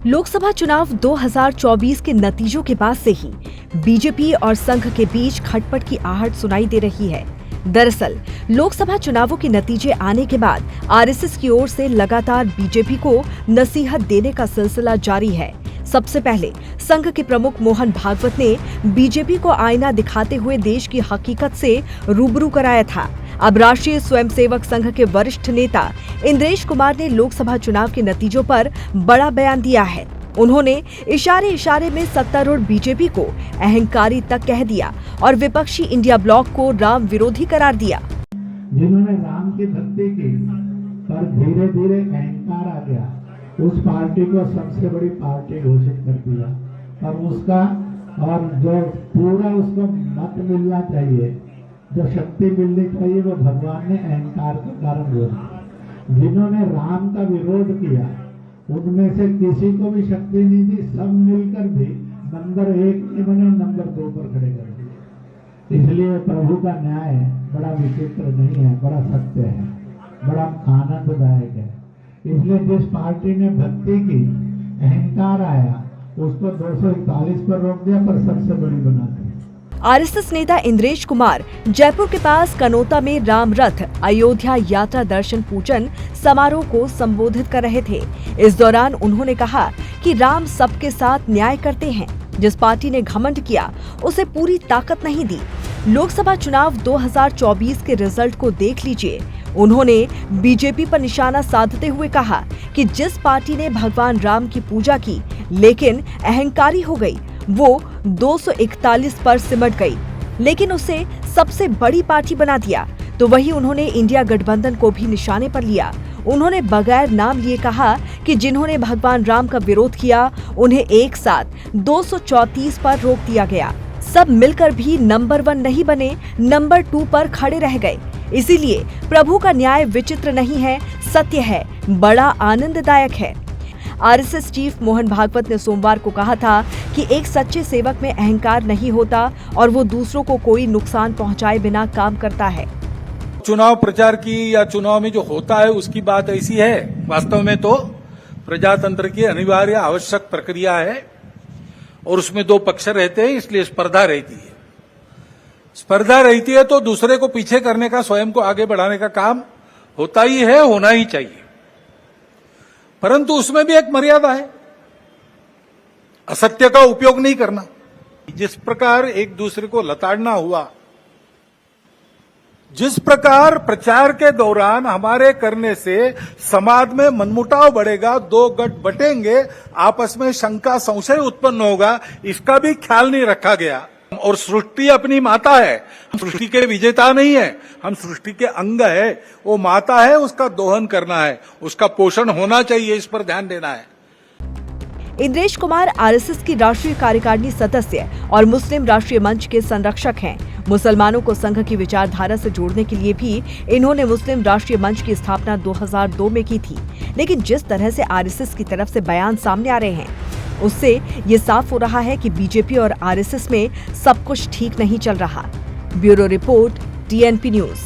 लोकसभा चुनाव 2024 के नतीजों के बाद से ही बीजेपी और संघ के बीच खटपट की आहट सुनाई दे रही है। दरअसल लोकसभा चुनावों के नतीजे आने के बाद आरएसएस की ओर से लगातार बीजेपी को नसीहत देने का सिलसिला जारी है। सबसे पहले संघ के प्रमुख मोहन भागवत ने बीजेपी को आईना दिखाते हुए देश की हकीकत से रूबरू कराया था। अब राष्ट्रीय स्वयंसेवक संघ के वरिष्ठ नेता इंद्रेश कुमार ने लोकसभा चुनाव के नतीजों पर बड़ा बयान दिया है। उन्होंने इशारे इशारे में सत्तारूढ़ बीजेपी को अहंकारी तक कह दिया और विपक्षी इंडिया ब्लॉक को राम विरोधी करार दिया। जिन्होंने राम की भक्ति की पर धीरे धीरे अहंकार आ गया, उस पार्टी को सबसे बड़ी पार्टी घोषित कर दिया और उसका और जो पूरा उसको मत मिलना चाहिए, जो शक्ति मिलनी चाहिए, वो भगवान ने अहंकार का कारण बोला। जिन्होंने राम का विरोध किया उनमें से किसी को भी शक्ति नहीं दी, सब मिलकर भी नंबर 1 नहीं बने, नंबर 2 पर खड़े कर दिए। इसलिए प्रभु का न्याय बड़ा विचित्र नहीं है, बड़ा सत्य है, बड़ा आनंददायक है। इसलिए जिस पार्टी ने भक्ति की, अहंकार आया, उसको 241 पर रोक दिया, पर सबसे बड़ी बना दी। आरएसएस नेता इंद्रेश कुमार जयपुर के पास कनोता में राम रथ अयोध्या यात्रा दर्शन पूजन समारोह को संबोधित कर रहे थे। इस दौरान उन्होंने कहा कि राम सबके साथ न्याय करते हैं। जिस पार्टी ने घमंड किया उसे पूरी ताकत नहीं दी। लोकसभा चुनाव 2024 के रिजल्ट को देख लीजिए। उन्होंने बीजेपी पर निशाना साधते हुए कहा कि जिस पार्टी ने भगवान राम की पूजा की लेकिन अहंकारी हो गई, वो 241 पर सिमट गई, लेकिन उसे सबसे बड़ी पार्टी बना दिया। तो वही उन्होंने इंडिया गठबंधन को भी निशाने पर लिया। उन्होंने बगैर नाम लिए कहा कि जिन्होंने भगवान राम का विरोध किया उन्हें एक साथ 234 पर रोक दिया गया। सब मिलकर भी नंबर 1 नहीं बने, नंबर 2 पर खड़े रह गए। इसीलिए प्रभु का न्याय विचित्र नहीं है, सत्य है, बड़ा आनंददायक है। आरएसएस चीफ मोहन भागवत ने सोमवार को कहा था कि एक सच्चे सेवक में अहंकार नहीं होता और वो दूसरों को कोई नुकसान पहुंचाए बिना काम करता है। चुनाव प्रचार की या चुनाव में जो होता है उसकी बात ऐसी है, वास्तव में तो प्रजातंत्र की अनिवार्य आवश्यक प्रक्रिया है और उसमें 2 पक्ष रहते हैं, इसलिए स्पर्धा रहती है। स्पर्धा रहती है तो दूसरे को पीछे करने का, स्वयं को आगे बढ़ाने का काम होता ही है, होना ही चाहिए, परंतु उसमें भी एक मर्यादा है, असत्य का उपयोग नहीं करना। जिस प्रकार एक दूसरे को लताड़ना हुआ, जिस प्रकार प्रचार के दौरान हमारे करने से समाज में मनमुटाव बढ़ेगा, 2 गठ बटेंगे, आपस में शंका संशय उत्पन्न होगा, इसका भी ख्याल नहीं रखा गया। और सृष्टि अपनी माता है, हम सृष्टि के विजेता नहीं है, हम सृष्टि के अंग है। वो माता है, उसका दोहन करना है, उसका पोषण होना चाहिए, इस पर ध्यान देना है। इंद्रेश कुमार आरएसएस की राष्ट्रीय कार्यकारिणी सदस्य और मुस्लिम राष्ट्रीय मंच के संरक्षक हैं। मुसलमानों को संघ की विचारधारा से जोड़ने के लिए भी इन्होंने मुस्लिम राष्ट्रीय मंच की स्थापना 2002 में की थी। लेकिन जिस तरह से आरएसएस की तरफ से बयान सामने आ रहे हैं, उससे ये साफ हो रहा है कि बीजेपी और आरएसएस में सब कुछ ठीक नहीं चल रहा। Bureau report, TNP news.